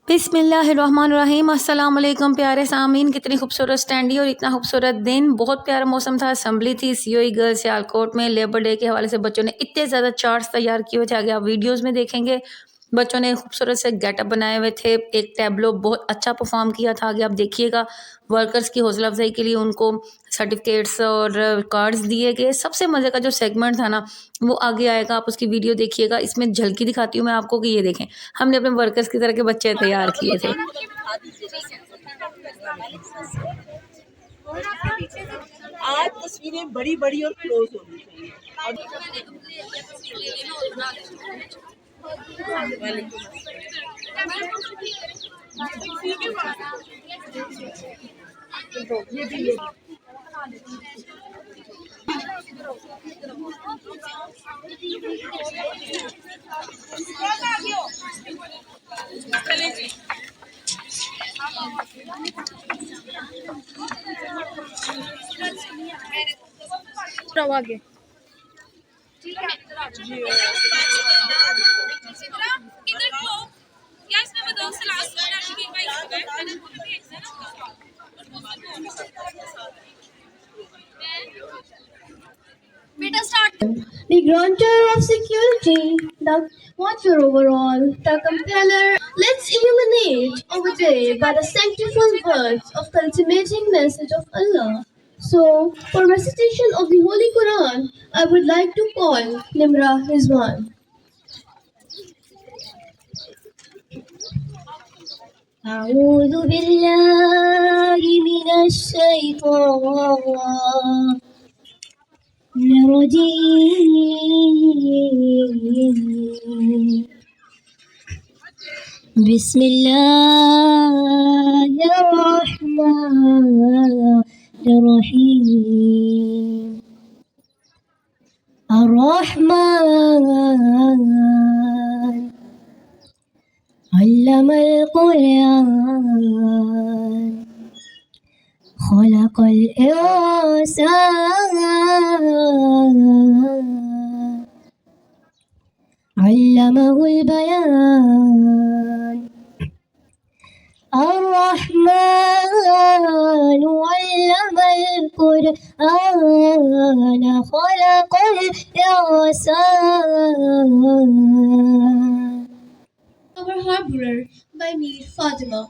बिस्मिल्लाहिर्रहमानिर्रहीम। अस्सलाम वालेकुम प्यारे सामीन। कितनी खूबसूरत स्टैंडी और इतना खूबसूरत दिन, बहुत प्यारा मौसम था। असम्बली थी सीओई गर्ल्स सियालकोट में। लेबर डे के हवाले से बच्चों ने इतने ज़्यादा चार्ट्स तैयार किए हुए थे, आगे आप वीडियोस में देखेंगे। बच्चों ने खूबसूरत से गेटअप बनाए हुए थे। एक टैबलो बहुत अच्छा परफॉर्म किया था, आगे आप देखिएगा। वर्कर्स की हौसला अफजाई के लिए उनको सर्टिफिकेट्स और कार्ड्स दिए गए। सबसे मज़े का जो सेगमेंट था ना, वो आगे आएगा, आप उसकी वीडियो देखिएगा। इसमें झलकी दिखाती हूँ मैं आपको कि ये देखें, हमने अपने वर्कर्स की तरह के बच्चे तैयार किए थे। आज तस्वीरें बड़ी बड़ी और क्लोज होनी चाहिए। आगे the grantor of security, the watcher over all, the compeller. Let's illuminate our day by the sanctiful words of consummating message of Allah. So, for recitation of the Holy Quran, I would like to call Nimra Rizwan. أعوذ بالله من الشيطان الرجيم بسم الله الرحمن الرحيم الرحمن علم القرآن خلق الإنسان علمه البيان الرحمن علم القرآن خلق الإنسان. Our Harborer by Mir Fatima.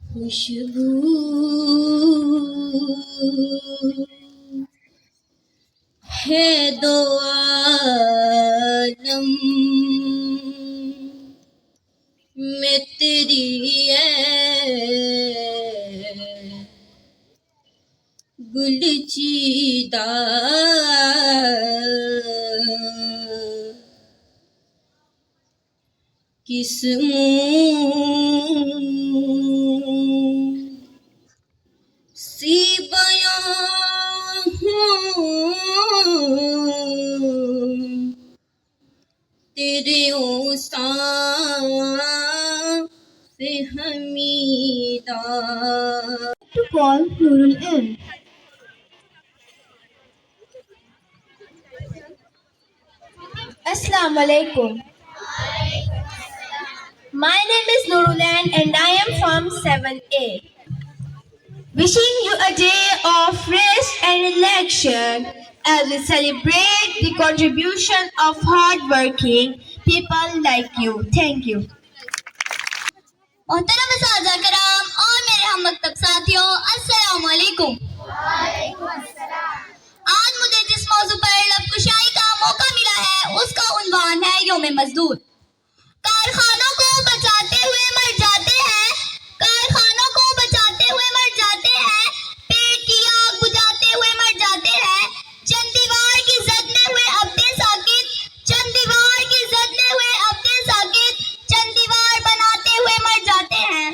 खुशबू है दो आलम में तेरी गुलचीदा किस सी बयां तेरे से Hamida. To call Nurul Ilm. Assalamu alaikum. My name is Nurulan and I am from 7A. Wishing you a day of rest and relaxation as we celebrate the contribution of hard-working people like you. Thank you. मोहतरम साज़ा कराम और मेरे हम मकतब साथियों, अस्सलाम वालेकुम। आज मुझे जिस मौजू पर लफ्ज़कुशाई का मौका मिला है, उसका उन्वान है यौम मजदूर। कारखानों को बचाते हुए मर जाते हैं, कारखानों को बचाते हुए मर जाते हैं, पेट की आग बुझाते हुए मर जाते हैं, चंद दीवार की जद में हुए अपने साकित, चंद दीवार की जद में हुए अपने साकित, चंद दीवार बनाते हुए मर जाते हैं।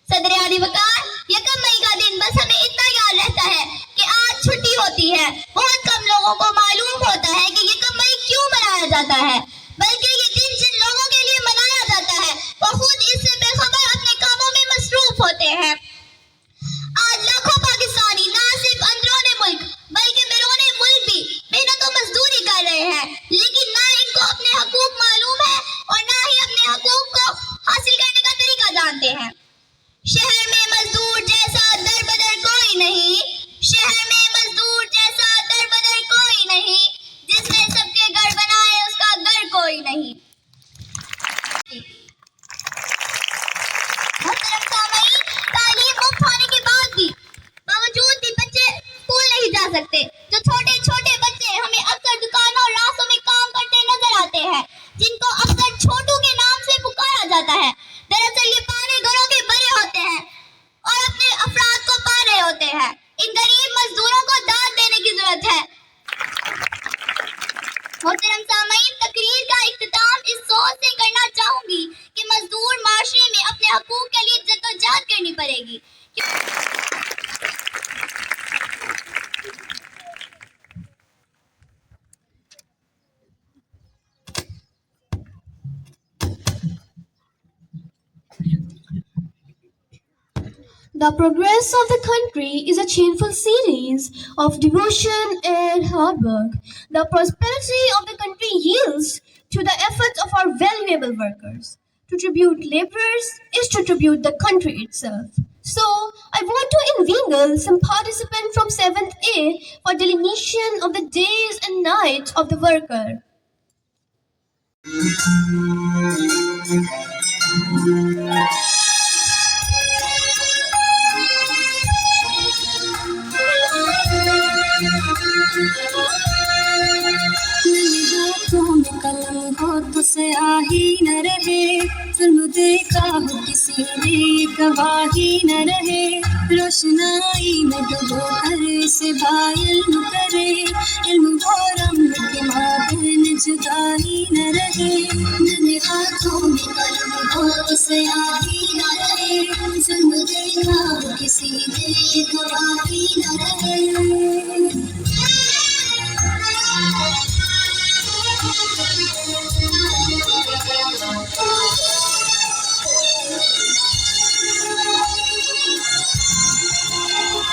सदर आली वकार, 1 मई का दिन बस हमें इतना याद रहता है कि आज छुट्टी होती है। बहुत कम लोगों को मालूम होता है कि 1 मई क्यों मनाया जाता है, बल्कि ये दिन जिन लोगों के लिए मनाया जाता है वो खुद इससे बेखबर अपने कामों में मसरूफ होते हैं। आज लाखों पाकिस्तानी ना सिर्फ अंदरूनी मुल्क बल्कि बैरूनी मुल्क भी जो छोटे छोटे बच्चे हमें अक्सर दुकानों और रास्तों में काम करते नजर आते हैं, जिनको अक्सर छोटू के नाम से पुकारा जाता है। दरअसल ये पाने घरों के बड़े होते हैं और अपने अफराद को पा रहे होते हैं। इन गरीब मजदूरों को दाद देने की जरूरत है। मोहतरम सामईन, तकरीर का इख्तिताम इस सोच से करना चाहूंगी कि मजदूर माशरे में अपने हकूक के लिए जद्दोजहद करनी पड़ेगी। The progress of the country is a chainful series of devotion and hard work. The prosperity of the country yields to the efforts of our valuable workers. To tribute laborers is to tribute the country itself. So, I want to inveigle some participants from 7th A for delineation of the days and nights of the worker. हाथों में कलम हो तो स्याही न रहे, जुल्म देखा हो किसी ने गवाही न रहे, रोशनाई में डूबो कर इसे बाइल्म करे, इल्म और अमल के माबैन जुदाई न रहे। मेरे हाथों में कलम हो तो स्याही न रहे, जुल्म देखा हो किसी ने गवाही न रहे।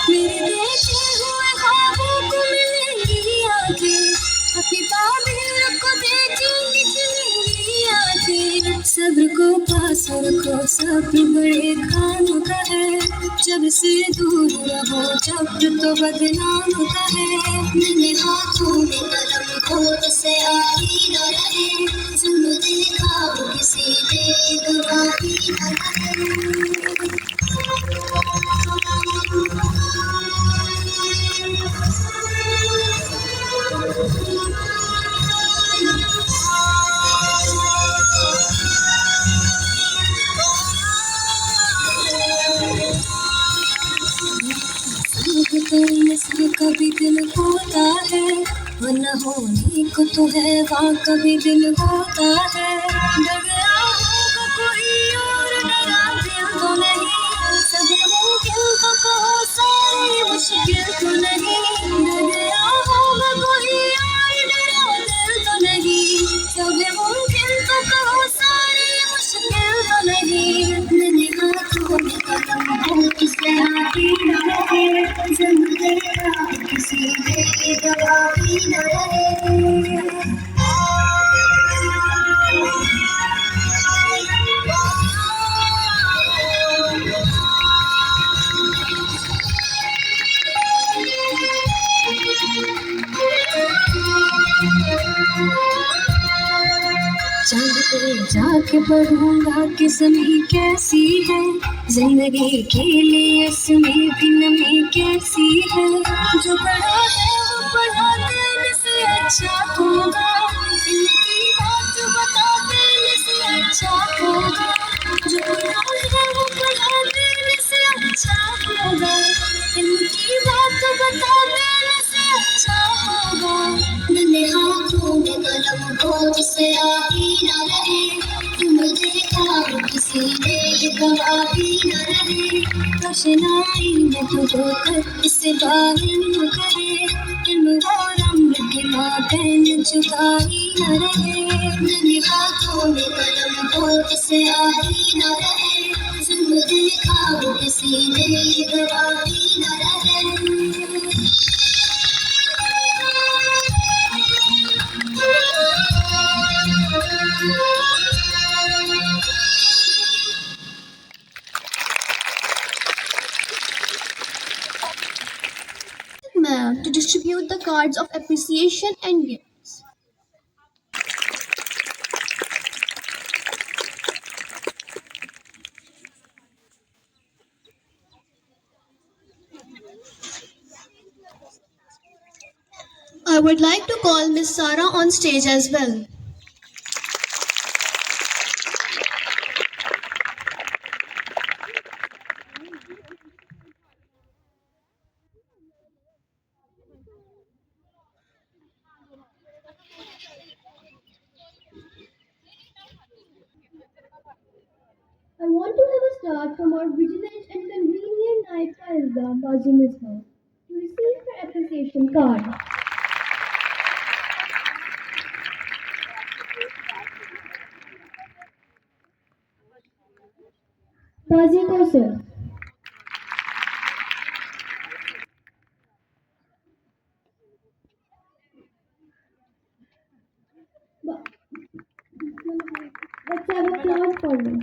मेरे देखे हुए ख्वाबों को मिलेंगी आंखें, अपनी ताबीर को देखेंगी खिलेंगी आंखें। सब्र को पास रखो, सब्र बड़े काम का है, जब से दूर रहो जब तो बदनाम का है। मैंने हाथों में कलम खोद से आई न रहे, जुल्म देखा हो किसी ने गवाही न रहे। से कभी दिल होता है, वरना होने को तो है वहाँ कभी दिल होता है। डर गया होगा कोई और डरा दिल तो नहीं, सभी मुमकिन तो कहो सारी मुश्किल तो नहीं। डर गया होगा कोई और डरा दिल तो नहीं, सभी मुमकिन तो कहो सारी मुश्किल तो नहीं। मैंने हाथों में कलम हो किसे आती न रहे, जन्म देखा किसी ने गवाही न रहे। चांद पे जाके पढ़ूंगा कि ज़मीं कैसी है, जिंदगी के लिए इसमें भी नमी कैसी है। जो बड़ा है वो पढ़ा देने से अच्छा होगा, इनकी बात बता देने से अच्छा होगा। जो बड़ा है वो पढ़ा देने से अच्छा होगा, इनकी बात बता देने से अच्छा होगा। मैंने हाथों में कलम को जिसे आई न रहे, तुम देखा किसी ने गवाही न रहे। रोशनाई में डूबो कर इसे बाइल्म करे, इल्म और अमल के माबैन जुदाई न रहे। मैंने हाथों में कलम को जिसे आई न रहे, जुल्म देखा किसी ने गवाही न रहे। To distribute the cards of appreciation and gifts. I would like to call Miss Sara on stage as well. I want to have a start from our vigilant and convenient night Kaizda Bazi Misbah to receive her appreciation card. Bazi Kausar. Ba- Let's have applause for her.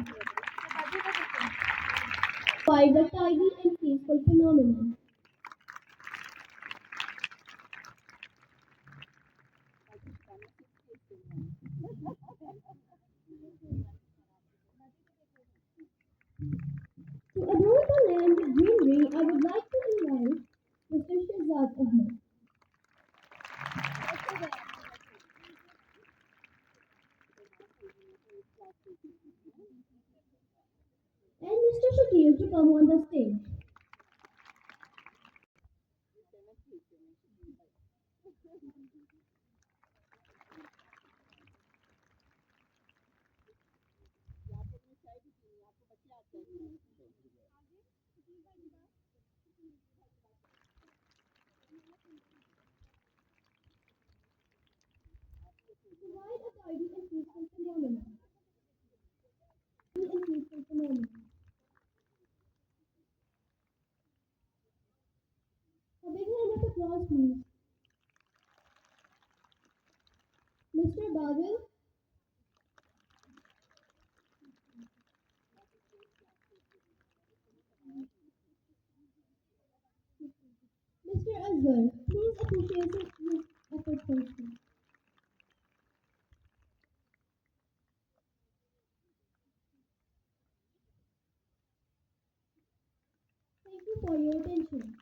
By the tidy and peaceful phenomenon. To adorn the land with greenery, I would like to invite Mr. Shehzad Ahmed. And Mr. Shakil to come on the stage. To provide a tidy and peaceful phenomenon. And peaceful phenomenon. A big round of applause, please. Mr. Badal, Mr. Azhar, please appreciate his efforts also. Thank you for your attention.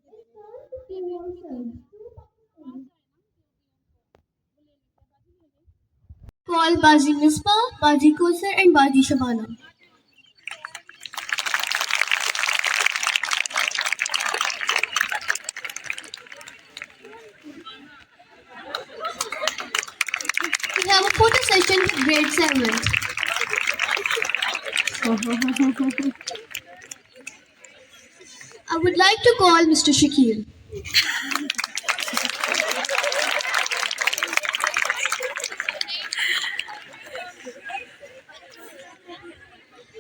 It's time to give yourselves call Bazi Misbah, Bazi Kausar and Bazi Shabana. We have a photo session with grade 7. I would like to call Mr. Shakil.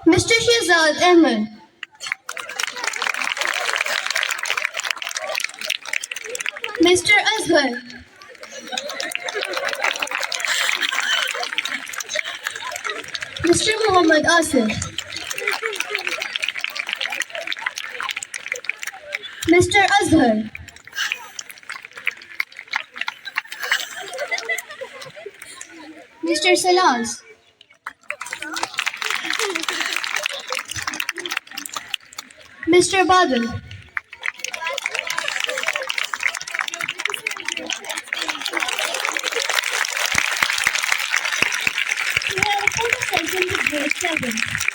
Mr. Shehzad Ahmed. Mr. Azhar. Mr. Muhammad Asif. Mr. Azhar. Mr. Salaz. Mr. Badal. We have a photo session with grade 7.